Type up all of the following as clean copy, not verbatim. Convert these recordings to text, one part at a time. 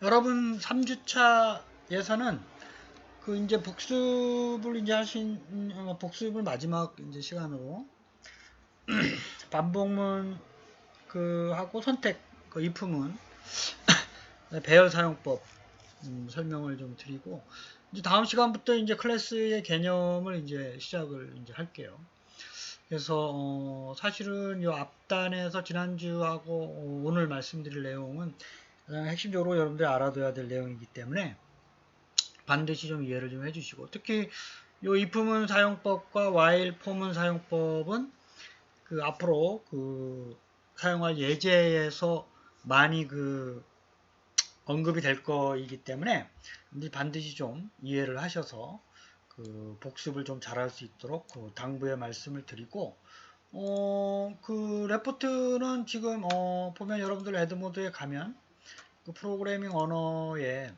여러분 3주차에서는 그 이제 복습을 이제 복습을 마지막 이제 시간으로 반복문 그 하고 선택 그 if문 배열 사용법 설명을 좀 드리고 이제 다음 시간부터 이제 클래스의 개념을 이제 시작을 이제 할게요. 그래서 사실은 이 앞단에서 지난주하고 오늘 말씀드릴 내용은 가장 핵심적으로 여러분들이 알아둬야 될 내용이기 때문에 반드시 좀 이해를 좀 해주시고, 특히 요 if문 사용법과 while 폼은 사용법은 그 앞으로 그 사용할 예제에서 많이 그 언급이 될 거이기 때문에 반드시 좀 이해를 하셔서 그 복습을 좀 잘할 수 있도록 그 당부의 말씀을 드리고, 그 레포트는 지금 보면 여러분들 에드모드에 가면 그 프로그래밍 언어에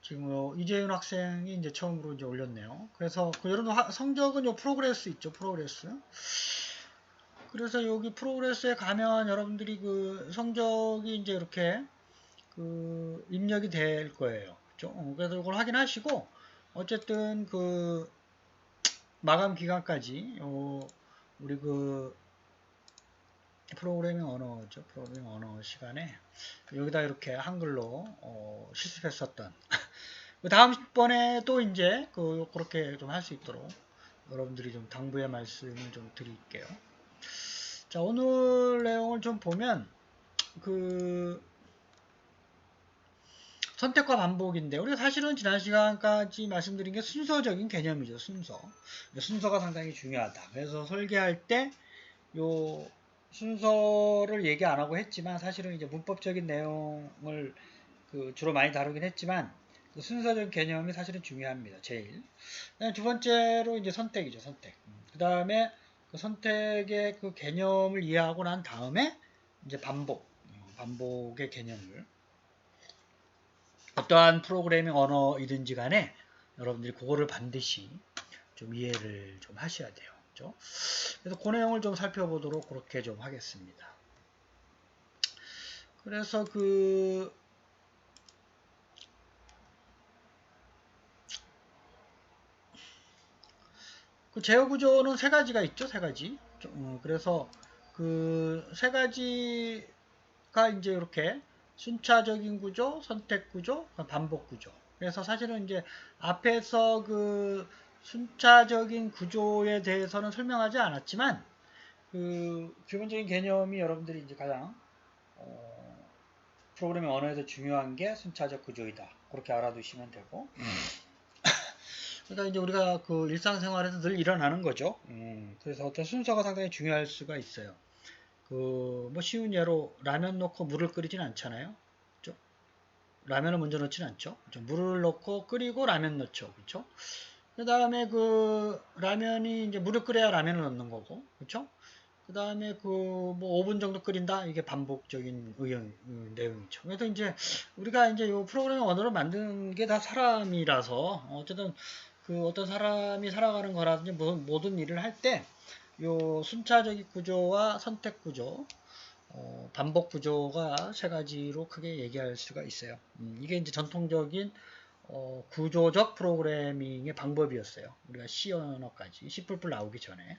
지금 이재윤 학생이 이제 처음으로 이제 올렸네요. 그래서 그 여러분 성적은 요 프로그레스 있죠, 프로그레스. 그래서 여기 프로그레스에 가면 여러분들이 그 성적이 이제 이렇게 그 입력이 될 거예요. 그렇죠? 그래서 이걸 확인하시고 어쨌든 그 마감 기간까지 우리 그 프로그래밍 언어죠. 프로그래밍 언어 시간에 여기다 이렇게 한글로 실습했었던 그 다음번에 또 이제 그렇게 좀 할 수 있도록 여러분들이 좀 당부의 말씀을 좀 드릴게요. 자, 오늘 내용을 좀 보면 그 선택과 반복인데, 우리가 사실은 지난 시간까지 말씀드린 게 순서적인 개념이죠. 순서가 상당히 중요하다. 그래서 설계할 때 요 순서를 얘기 안 하고 했지만, 사실은 이제 문법적인 내용을 그 주로 많이 다루긴 했지만 그 순서적인 개념이 사실은 중요합니다. 제일. 두 번째로 이제 선택이죠. 선택. 그 다음에 그 선택의 그 개념을 이해하고 난 다음에 이제 반복의 개념을 어떠한 프로그래밍 언어이든지 간에 여러분들이 그거를 반드시 좀 이해를 좀 하셔야 돼요. 그렇죠? 그래서 그 내용을 좀 살펴보도록 그렇게 좀 하겠습니다. 그래서 그 제어 구조는 세 가지가 있죠. 세 가지. 그래서 그 세 가지가 이제 이렇게 순차적인 구조, 선택 구조, 반복 구조. 그래서 사실은 이제 앞에서 그 순차적인 구조에 대해서는 설명하지 않았지만 그 기본적인 개념이 여러분들이 이제 가장 프로그래밍 언어에서 중요한 게 순차적 구조이다. 그렇게 알아두시면 되고. 그러니까 이제 우리가 그 일상생활에서 늘 일어나는 거죠. 그래서 어떤 순서가 상당히 중요할 수가 있어요. 그 뭐 쉬운 예로 라면 넣고 물을 끓이진 않잖아요. 그렇죠? 라면을 먼저 넣지는 않죠. 그렇죠? 물을 넣고 끓이고 라면 넣죠. 그렇죠? 그 다음에 그 라면이 이제 물을 끓여야 라면을 넣는 거고, 그렇죠? 그 다음에 그 뭐 5분 정도 끓인다. 이게 반복적인 내용이죠. 그래서 이제 우리가 이제 요 프로그래밍 언어를 만든 게 다 사람이라서 어쨌든 그 어떤 사람이 살아가는 거라든지 모든 일을 할 때 요 순차적인 구조와 선택 구조, 반복 구조가 세 가지로 크게 얘기할 수가 있어요. 이게 이제 전통적인 구조적 프로그래밍의 방법이었어요. 우리가 C 언어까지 C++ 나오기 전에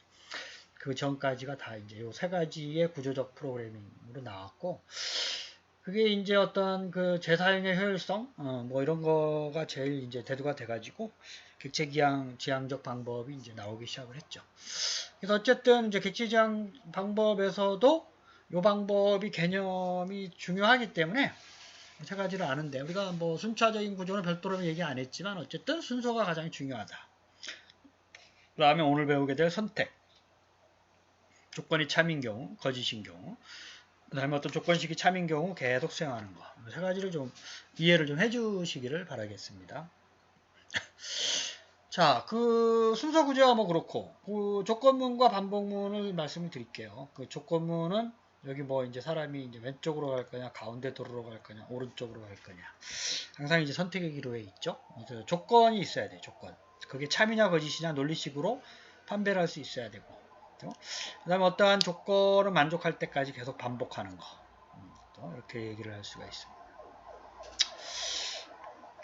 그 전까지가 다 이제 요 세 가지의 구조적 프로그래밍으로 나왔고, 그게 이제 어떤 그 재사용의 효율성 뭐 이런 거가 제일 이제 대두가 돼가지고 객체 지향적 방법이 이제 나오기 시작을 했죠. 그래서 어쨌든 이제 객체 지향 방법에서도 요 방법이 개념이 중요하기 때문에 세 가지를 아는데, 우리가 뭐 순차적인 구조는 별도로 얘기 안 했지만 어쨌든 순서가 가장 중요하다. 그 다음에 오늘 배우게 될 선택, 조건이 참인 경우, 거짓인 경우, 그 다음에 어떤 조건식이 참인 경우 계속 수행하는 거, 세 가지를 좀 이해를 좀 해주시기를 바라겠습니다. 자, 그 순서 구조は뭐 그렇고, 그 조건문과 반복문을 말씀을 드릴게요. 그 조건문은 여기 뭐 이제 사람이 이제 왼쪽으로 갈 거냐, 가운데 도로로 갈 거냐, 오른쪽으로 갈 거냐, 항상 이제 선택의 기로에 있죠. 그래서 조건이 있어야 돼요. 조건. 그게 참이냐 거짓이냐 논리식으로 판별할 수 있어야 되고, 그 다음에 어떠한 조건을 만족할 때까지 계속 반복하는 거. 또 이렇게 얘기를 할 수가 있습니다.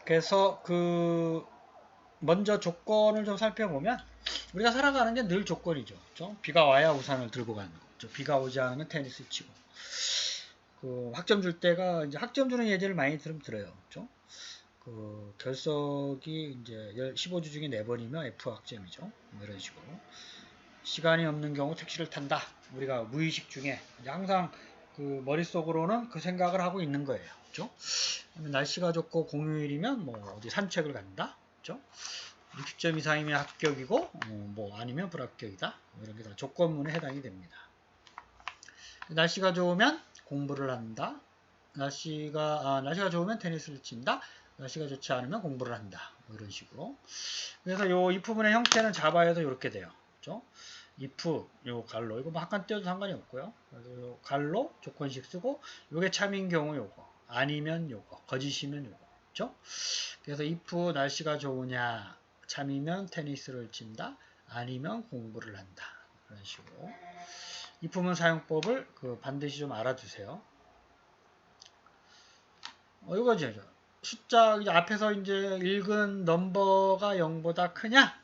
그래서 먼저 조건을 좀 살펴보면 우리가 살아가는 게 늘 조건이죠. 그렇죠? 비가 와야 우산을 들고 가는 거죠. 비가 오지 않으면 테니스 치고. 학점 줄 때가 이제 학점 주는 예제를 많이 들어요. 그렇죠? 결석이 이제 15주 중에 4번이면 F 학점이죠. 뭐 이런 식으로. 시간이 없는 경우 택시를 탄다. 우리가 무의식 중에 항상 머릿속으로는 그 생각을 하고 있는 거예요. 그렇죠? 날씨가 좋고 공휴일이면 뭐 어디 산책을 간다. 그렇죠? 60점 이상이면 합격이고 뭐 아니면 불합격이다. 이런 게 다 조건문에 해당이 됩니다. 날씨가 좋으면 공부를 한다. 날씨가 좋으면 테니스를 친다. 날씨가 좋지 않으면 공부를 한다. 뭐 이런 식으로. 그래서 요 if문의 형태는 자바에서 이렇게 돼요. 그렇죠? if 요 갈로 이거 뭐 한칸 띄워도 상관이 없고요. 그래서 요 갈로 조건식 쓰고 요게 참인 경우 요거 아니면 요거 거짓이면 요거. 그렇죠? 그래서 if 날씨가 좋으냐 참이면 테니스를 친다. 아니면 공부를 한다. 그런 식으로. if문 사용법을 반드시 좀 알아두세요. 이거죠. 숫자 이제 앞에서 이제 읽은 넘버가 0보다 크냐?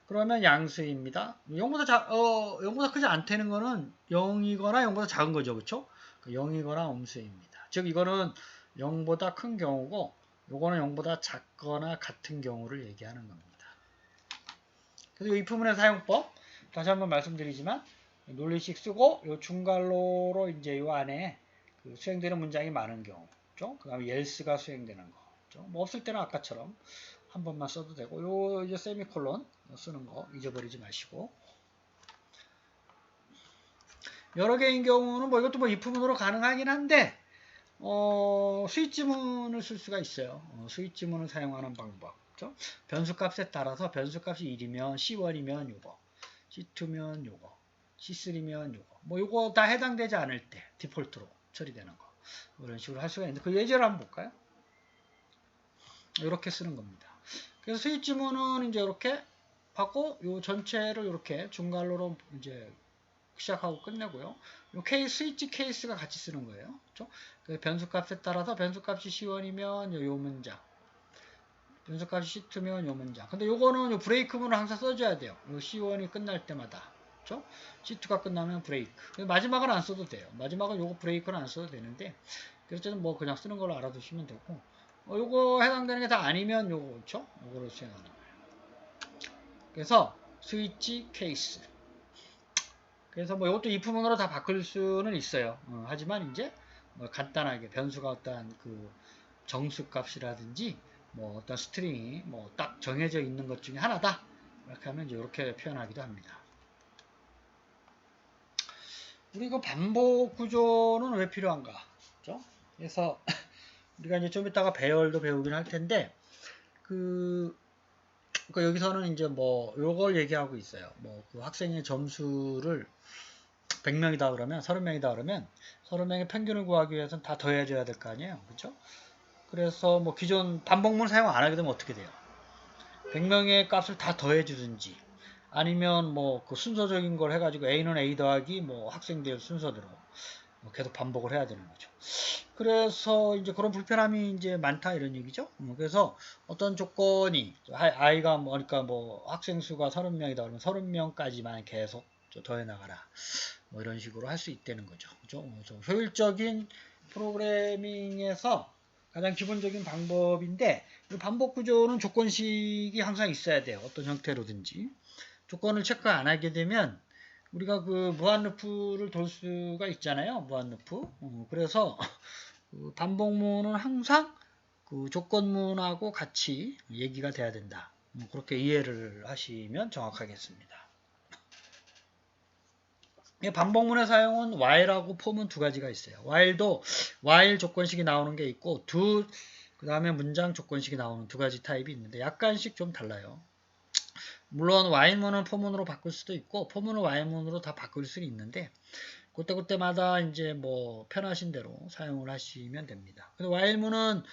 그러면 양수입니다. 0보다 크지 않다는 거는 0이거나 0보다 작은 거죠. 그렇죠? 0이거나 음수입니다. 즉 이거는 0보다 큰 경우고 요거는 0보다 작거나 같은 경우를 얘기하는 겁니다. 그래서 이 if문의 사용법 다시 한번 말씀드리지만 논리식 쓰고 요 중괄호로 이제 요 안에 수행되는 문장이 많은 경우, 그렇죠? 그다음에 else가 수행되는 거, 그렇죠? 뭐 없을 때는 아까처럼 한 번만 써도 되고 요 이제 세미콜론 쓰는 거 잊어버리지 마시고 여러 개인 경우는 뭐 이것도 뭐 if문으로 가능하긴 한데 스위치문을 쓸 수가 있어요. 스위치문을 사용하는 방법. 그렇죠? 변수값에 따라서 변수값이 1이면 C1이면 요거, C2면 요거, C3면 요거. 뭐 요거 다 해당되지 않을 때 디폴트로 처리되는 거. 이런 식으로 할 수가 있는데 그 예제를 한번 볼까요? 이렇게 쓰는 겁니다. 그래서 스위치문은 이제 이렇게 받고 요 전체를 이렇게 중괄호로 이제 시작하고 끝내고요. 요 스위치 케이스가 같이 쓰는 거예요. 그렇죠? 변수값에 따라서 변수값이 C1이면 요 문장, 변수값이 C2면 요 문장. 근데 요거는 요 브레이크문을 항상 써줘야 돼요. 요 C1이 끝날 때마다. 그렇죠? C2가 끝나면 브레이크. 마지막은 안 써도 돼요. 마지막은 요거 브레이크는 안 써도 되는데, 그래서 뭐 그냥 쓰는 걸로 알아두시면 되고, 요거 해당되는 게 다 아니면 요거, 그렇죠? 요거를 수행하는 거예요. 그래서 스위치 케이스. 그래서 뭐 이것도 if문으로 다 바꿀 수는 있어요. 하지만 이제 뭐 간단하게 변수가 어떤 정수값이라든지 뭐 어떤 스트링이 뭐 딱 정해져 있는 것 중에 하나다. 이렇게 하면 이제 이렇게 표현하기도 합니다. 우리 반복 구조는 왜 필요한가? 그렇죠? 그래서 우리가 이제 좀 이따가 배열도 배우긴 할 텐데 여기서는 이제 뭐 요걸 얘기하고 있어요. 뭐 학생의 점수를 100명이다 그러면 30명이다 그러면 30명의 평균을 구하기 위해서는 다 더해줘야 될 거 아니에요. 그렇죠? 그래서 뭐 기존 반복문 사용 안 하게 되면 어떻게 돼요? 100명의 값을 다 더해주든지 아니면 뭐 순서적인 걸 해가지고 A는 A 더하기 뭐 학생들 순서대로 계속 반복을 해야 되는 거죠. 그래서 이제 그런 불편함이 이제 많다 이런 얘기죠. 그래서 어떤 조건이 아이가 그러니까 뭐 학생 수가 30명이다 그러면 30명까지만 계속 더해 나가라. 뭐 이런 식으로 할 수 있다는 거죠. 그죠? 효율적인 프로그래밍에서 가장 기본적인 방법인데 반복 구조는 조건식이 항상 있어야 돼요. 어떤 형태로든지. 조건을 체크 안 하게 되면 우리가 무한 루프를 돌 수가 있잖아요. 무한 루프. 그래서 반복문은 항상 조건문하고 같이 얘기가 돼야 된다. 그렇게 이해를 하시면 정확하겠습니다. 반복문의 사용은 while하고 for은 두 가지가 있어요. while 조건식이 나오는 게 있고 그 다음에 문장 조건식이 나오는 두 가지 타입이 있는데 약간씩 좀 달라요. 물론 while문은 for문으로 바꿀 수도 있고 for문을 while문으로 다 바꿀 수는 있는데 그때마다 이제 뭐 편하신 대로 사용을 하시면 됩니다. 근데 while문은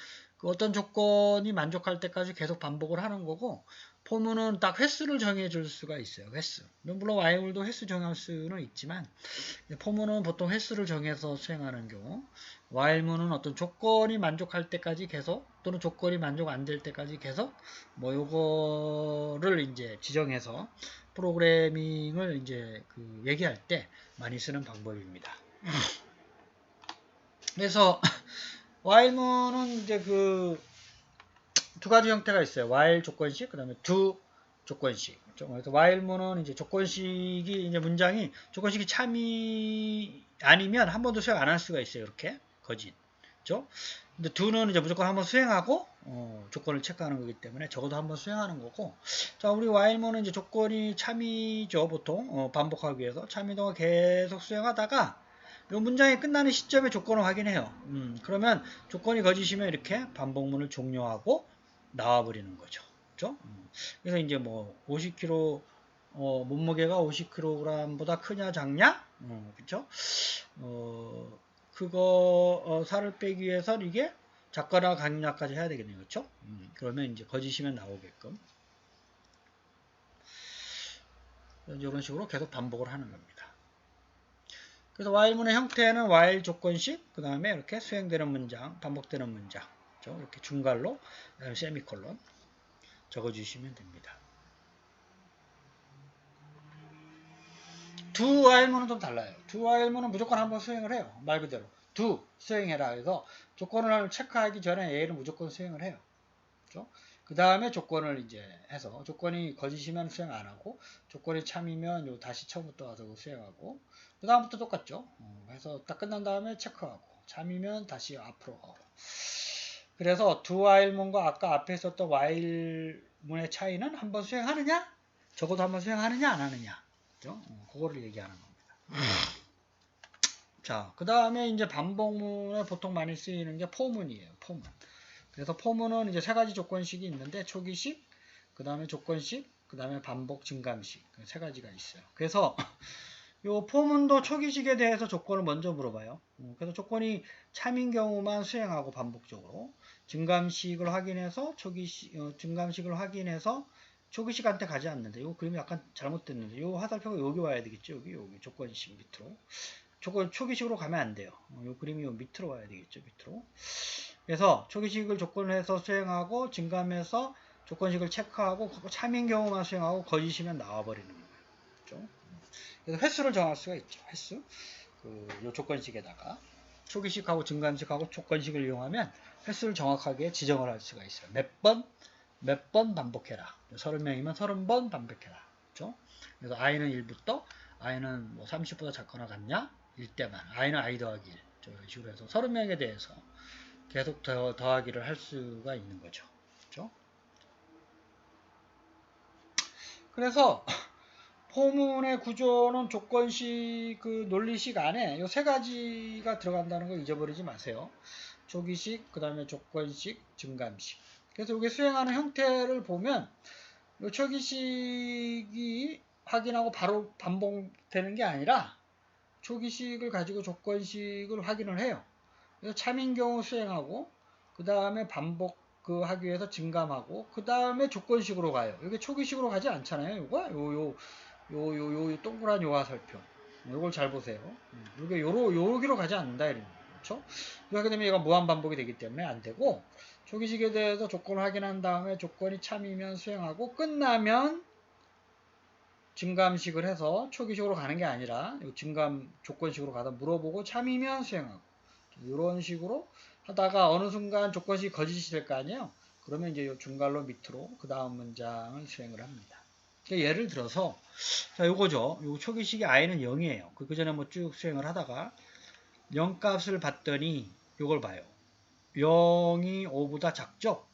어떤 조건이 만족할 때까지 계속 반복을 하는 거고 for문은 딱 횟수를 정해줄 수가 있어요. 횟수. 물론 while도 횟수 정할 수는 있지만 for문은 보통 횟수를 정해서 수행하는 경우 while문은 어떤 조건이 만족할 때까지 계속 또는 조건이 만족 안 될 때까지 계속 뭐 요거를 이제 지정해서 프로그래밍을 이제 그 얘기할 때 많이 쓰는 방법입니다. 그래서 while문은 이제 그 두 가지 형태가 있어요. while 조건식, 그 다음에 do 조건식. 그래서 while문은 이제 조건식이 이제 문장이 조건식이 참이 아니면 한 번도 수행 안 할 수가 있어요. 이렇게 거짓. 그죠? 근데 do는 이제 무조건 한번 수행하고 조건을 체크하는 거기 때문에 적어도 한번 수행하는 거고. 자, 우리 while문은 이제 조건이 참이죠. 보통 반복하기 위해서 참이 동안 계속 수행하다가 이 문장이 끝나는 시점에 조건을 확인해요. 그러면 조건이 거짓이면 이렇게 반복문을 종료하고 나와버리는 거죠. 그죠? 그래서 이제 뭐 50kg 몸무게가 50kg보다 크냐 작냐? 그쵸? 그거 살을 빼기 위해선 이게 작거나 강약까지 해야 되겠네요. 그렇죠? 그러면 이제 거짓이면 나오게끔 이런 식으로 계속 반복을 하는 겁니다. 그래서 while문의 형태는 while 조건식, 그 다음에 이렇게 수행되는 문장, 반복되는 문장, 그렇죠? 이렇게 중괄로, 그다음에 세미콜론 적어주시면 됩니다. do while문은 좀 달라요. do while문은 무조건 한번 수행을 해요. 말 그대로 do 수행해라. 그래서 조건을 체크하기 전에 얘를 무조건 수행을 해요. 그렇죠? 그 다음에 조건을 이제 해서 조건이 거짓이면 수행 안 하고 조건이 참이면 요 다시 처음부터 와서 수행하고 그 다음부터 똑같죠. 해서 딱 끝난 다음에 체크하고 참이면 다시 앞으로 가고. 그래서 do while문과 아까 앞에 있었던 while문의 차이는 한번 수행하느냐 적어도 한번 수행하느냐 안 하느냐. 그죠? 그거를 얘기하는 겁니다. 자, 그 다음에 이제 반복문에 보통 많이 쓰이는 게 포문이에요. 포문. 그래서 포문은 이제 세 가지 조건식이 있는데 초기식, 그 다음에 조건식, 그 다음에 반복 증감식 세 가지가 있어요. 그래서 요 포문도 초기식에 대해서 조건을 먼저 물어봐요. 그래서 조건이 참인 경우만 수행하고 반복적으로 증감식을 확인해서 증감식을 확인해서 초기식한테 가지 않는데 요 그림이 약간 잘못됐는데 요 화살표가 여기 와야 되겠죠. 여기 조건식 밑으로 초기식으로 가면 안 돼요. 요 그림이 요 밑으로 와야 되겠죠. 밑으로. 그래서 초기식을 조건을 해서 수행하고 증감해서 조건식을 체크하고 참인 경우만 수행하고 거짓이면 나와버리는 거예요. 그렇죠? 그래서 횟수를 정할 수가 있죠. 횟수. 요 조건식에다가 초기식하고 증감식하고 조건식을 이용하면 횟수를 정확하게 지정을 할 수가 있어요. 몇 번 반복해라. 30명이면 30번 반복해라. 그렇죠? 그래서 i는 1부터 i는 뭐 30보다 작거나 같냐? 1대만. i는 i 더하기 1. 이런 식으로 해서 30명에 대해서 계속 더하기를 할 수가 있는 거죠. 그렇죠? 그래서 포문의 구조는 조건식, 그 논리식 안에 이 세 가지가 들어간다는 거 잊어버리지 마세요. 초기식, 그 다음에 조건식, 증감식. 그래서 이게 수행하는 형태를 보면 이 초기식이 확인하고 바로 반복되는 게 아니라 초기식을 가지고 조건식을 확인을 해요. 그래서 참인 경우 수행하고 그 다음에 반복 하기 위해서 증감하고 그 다음에 조건식으로 가요. 이게 초기식으로 가지 않잖아요. 요 동그란 요 화살표. 요걸 잘 보세요. 이게 요기로 가지 않는다 이런 거죠. 그렇죠? 그렇게 되면 얘가 무한 반복이 되기 때문에 안 되고 초기식에 대해서 조건을 확인한 다음에 조건이 참이면 수행하고 끝나면 증감식을 해서 초기식으로 가는 게 아니라 증감 조건식으로 가다 물어보고 참이면 수행하고 이런 식으로 하다가 어느 순간 조건식이 거짓이 될 거 아니에요. 그러면 이제 요 중괄호 밑으로 그 다음 문장을 수행을 합니다. 예를 들어서 자 요거죠. 요 초기식의 i는 0이에요. 그 전에 뭐 쭉 수행을 하다가 0 값을 봤더니 요걸 봐요. 0이 5보다 작죠?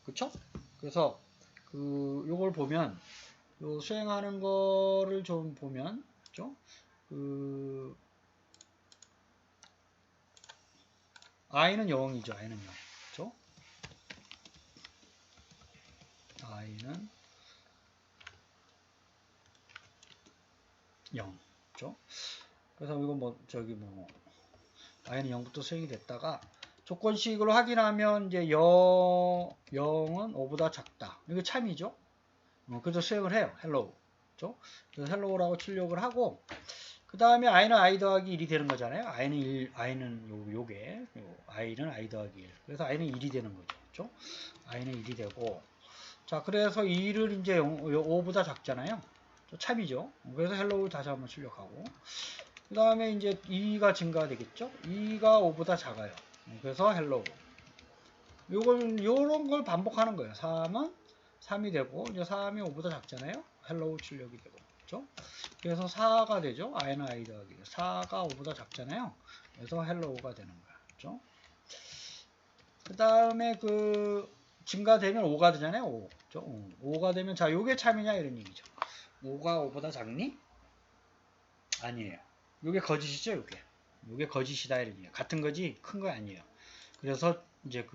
그쵸? 그래서 요걸 보면 요 수행하는 거를 좀 보면 그죠? i는 0이죠. i는 0. 그죠? i는 0. 그죠? 그래서 이거 뭐 i는 0부터 수행이 됐다가 조건식으로 확인하면 이제 0은 5보다 작다. 이거 참이죠? 그래서 수행을 해요. hello. 그죠? 그래서 hello라고 출력을 하고 그 다음에 i는 i 더하기 1이 되는 거잖아요. i는 요게 i는 i 더하기 1. 그래서 i는 1이 되는 거죠. 그렇죠? i는 1이 되고, 자, 그래서 2를 이제 5보다 작잖아요. 참이죠. 그래서 헬로우 다시 한번 출력하고, 그 다음에 이제 2가 증가되겠죠. 2가 5보다 작아요. 그래서 헬로우. 요런 걸 반복하는 거예요. 3은 3이 되고, 이제 3이 5보다 작잖아요. 헬로우 출력이 되고. 그렇죠? 그래서 4가 되죠. i는 i 더하기 4가 5보다 작잖아요. 그래서 헬로우가 되는 거야. 그렇죠? 그 다음에 증가되면 5가 되잖아요. 5. 그렇죠? 5가 되면 자, 요게 참이냐 이런 얘기죠. 5가 5보다 작니? 아니에요. 요게 거짓이죠, 요게. 요게 거짓이다 이런 얘기예요. 같은 거지 큰 거 아니에요. 그래서 이제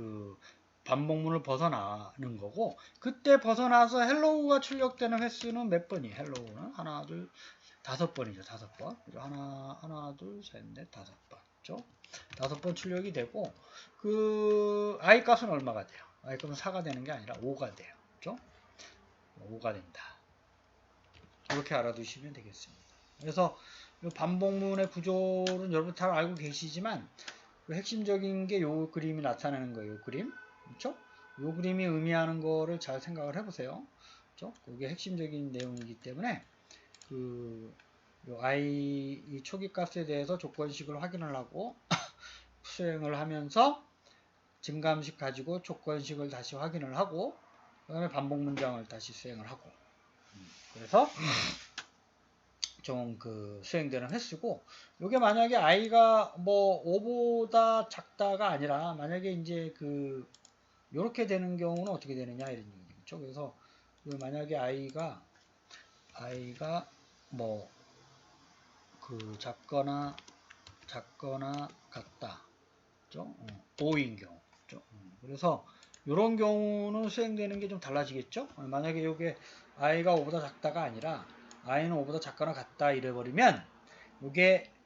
반복문을 벗어나는 거고, 그때 벗어나서 헬로우가 출력되는 횟수는 몇 번이에요? 헬로우는 하나, 둘, 5번이죠. 5번. 하나, 둘, 셋, 넷, 5번. 그렇죠? 5번 출력이 되고, i 값은 얼마가 돼요? i 값은 4가 되는 게 아니라 5가 돼요. 그렇죠? 5가 된다. 이렇게 알아두시면 되겠습니다. 그래서 이 반복문의 구조는 여러분 다 알고 계시지만, 핵심적인 게 요 그림이 나타내는 거예요. 요 그림. 그렇죠? 요 그림이 의미하는 거를 잘 생각을 해보세요. 그렇죠? 그게 핵심적인 내용이기 때문에 요 i 이 초기 값에 대해서 조건식을 확인을 하고 수행을 하면서 증감식 가지고 조건식을 다시 확인을 하고 그 다음에 반복 문장을 다시 수행을 하고 그래서 좀 수행되는 횟수고, 요게 만약에 i가 뭐 5보다 작다가 아니라 만약에 이제 요렇게 되는 경우는 어떻게 되느냐 이런 얘기죠. 그래서 만약에 i가 뭐 작거나 같다. 그죠? 5인 경우. 그죠? 그래서 요런 경우는 수행되는 게 좀 달라지겠죠? 만약에 요게 i가 5보다 작다가 아니라 i는 5보다 작거나 같다 이래버리면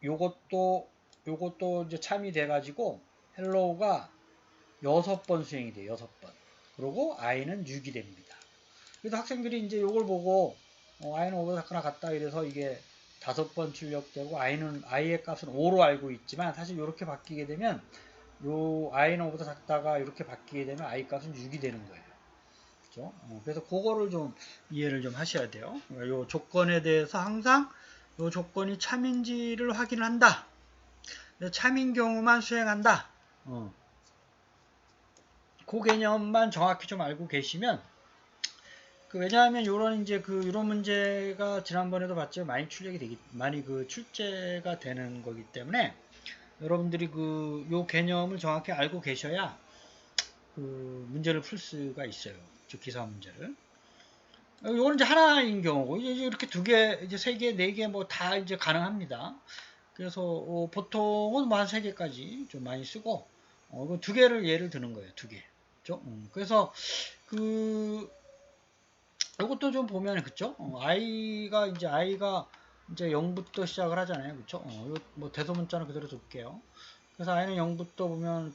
요것도 이제 참이 돼가지고 헬로우가 6번 수행이 돼요. 6번. 그리고 i는 6이 됩니다. 그래서 학생들이 이제 요걸 보고 i는 5보다 작거나 같다 이래서 이게 5번 출력되고 i의 값은 5로 알고 있지만 사실 이렇게 바뀌게 되면 요 i는 5보다 작다가 이렇게 바뀌게 되면 i 값은 6이 되는 거예요. 그렇죠? 그래서 그거를 좀 이해를 좀 하셔야 돼요. 요 조건에 대해서 항상 요 조건이 참인지를 확인을 한다. 참인 경우만 수행한다. 그 개념만 정확히 좀 알고 계시면 왜냐하면 요런 이제 요런 문제가 지난번에도 봤죠. 많이 출제가 되는 거기 때문에 여러분들이 요 개념을 정확히 알고 계셔야 문제를 풀 수가 있어요. 기사 문제를. 요건 이제 하나인 경우고, 이제 이렇게 2개, 이제 3개, 4개 뭐 다 이제 가능합니다. 그래서 보통은 뭐 한 3개까지 좀 많이 쓰고, 2개를 예를 드는 거예요. 2개. 그죠? 그래서 이것도 좀 보면 그쵸? i가 이제 0부터 시작을 하잖아요. 그쵸? 뭐 대소문자는 그대로 둘게요. 그래서 i는 0부터 보면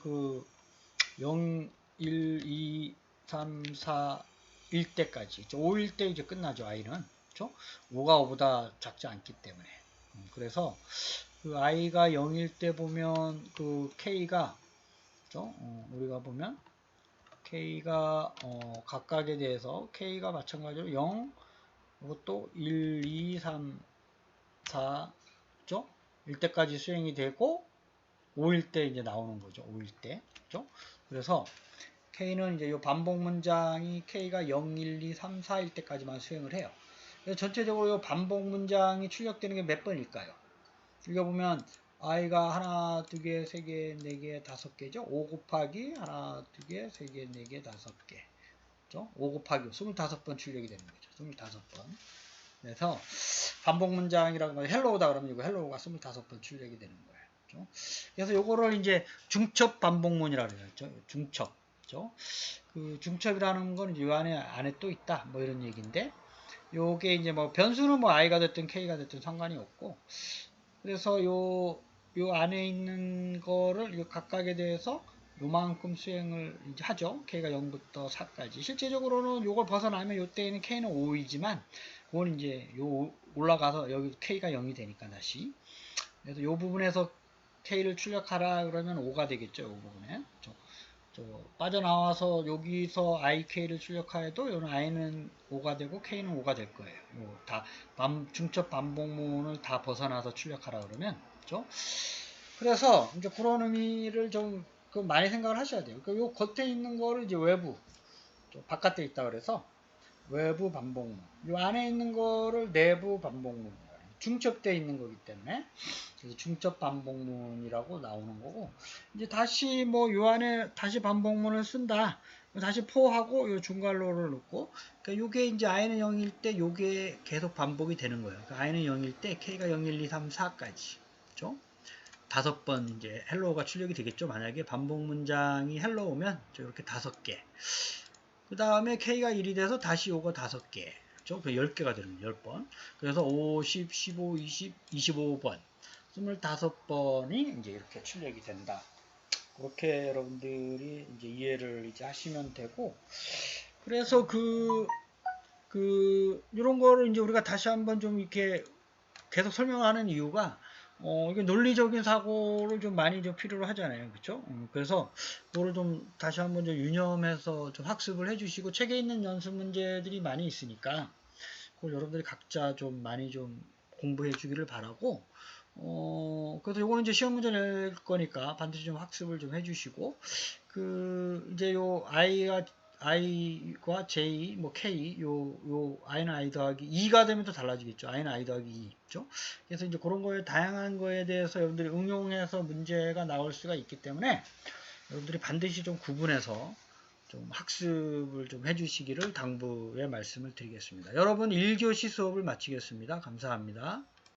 0, 1, 2, 3, 4, 1대까지. 5일 때 이제 끝나죠, i는. 그쵸? 5가 5보다 작지 않기 때문에. 그래서 i가 0일 때 보면 k가, 그쵸? 우리가 보면 k가 각각에 대해서 k가 마찬가지로 0, 이것도 1, 2, 3, 4, 그죠? 1대까지 수행이 되고 5일 때 이제 나오는 거죠. 5일 때. 그죠? 그래서 k는 이제 이 반복 문장이 k가 0, 1, 2, 3, 4일 때까지만 수행을 해요. 그래서 전체적으로 이 반복 문장이 출력되는 게 몇 번일까요? 여기 보면 i가 하나, 두 개, 세 개, 네 개, 5개죠. 5 곱하기 하나, 두 개, 세 개, 네 개, 5개. 그죠? 5 곱하기 25번 출력이 되는 거죠. 25번. 그래서 반복 문장이라고 하면 헬로우다 그러면 이거 헬로우가 25번 출력이 되는 거예요. 그죠? 그래서 요거를 이제 중첩 반복문이라고 그러죠. 중첩. 그죠? 중첩이라는 건 이 안에 또 있다. 뭐 이런 얘기인데 요게 이제 뭐 변수는 뭐 i가 됐든 k가 됐든 상관이 없고, 그래서 요 안에 있는 거를 각각에 대해서 요만큼 수행을 이제 하죠. k가 0부터 4까지. 실제적으로는 요걸 벗어나면 요때에는 k는 5이지만 그건 이제 올라가서 여기 k가 0이 되니까 다시 그래서 이 부분에서 K를 출력하라 그러면 5가 되겠죠. 이 부분에. 빠져나와서 여기서 IK를 출력하여도 여기는 I는 5가 되고 K는 5가 될 거예요. 다 중첩 반복문을 다 벗어나서 출력하라 그러면, 그죠? 그래서 이제 그런 의미를 좀 많이 생각을 하셔야 돼요. 그러니까 요 겉에 있는 거를 이제 외부, 바깥에 있다 그래서 외부 반복문, 요 안에 있는 거를 내부 반복문, 중첩되어 있는 거기 때문에 그래서 중첩 반복문이라고 나오는 거고, 이제 다시 뭐 요 안에 다시 반복문을 쓴다. 다시 포하고 요 중괄호를 넣고, 그러니까 요게 이제 i는 0일 때 요게 계속 반복이 되는 거예요. 그러니까 i는 0일 때 k가 0, 1, 2, 3, 4까지. 그죠? 5번 이제 헬로우가 출력이 되겠죠. 만약에 반복 문장이 헬로우면 이렇게 5개. 그 다음에 k가 1이 돼서 다시 요거 5개. 그죠? 10개가 되는 거예요. 10번. 그래서 50, 15, 20, 25번. 25번이 이제 이렇게 출력이 된다. 그렇게 여러분들이 이제 이해를 이제 하시면 되고, 그래서 이런 거를 이제 우리가 다시 한번 좀 이렇게 계속 설명하는 이유가, 이게 논리적인 사고를 좀 많이 좀 필요로 하잖아요. 그쵸? 그래서 그거를 좀 다시 한번 좀 유념해서 좀 학습을 해주시고, 책에 있는 연습 문제들이 많이 있으니까, 그걸 여러분들이 각자 좀 많이 좀 공부해 주기를 바라고, 그래서 요거는 이제 시험 문제 낼 거니까 반드시 좀 학습을 좀 해주시고, 이제 요 i과 j, 뭐 k, 요 i는 i 더하기 2가 되면 또 달라지겠죠. i는 i 더하기 2. 죠 그래서 이제 그런 거에 다양한 거에 대해서 여러분들이 응용해서 문제가 나올 수가 있기 때문에 여러분들이 반드시 좀 구분해서 좀 학습을 좀 해주시기를 당부의 말씀을 드리겠습니다. 여러분 1교시 수업을 마치겠습니다. 감사합니다.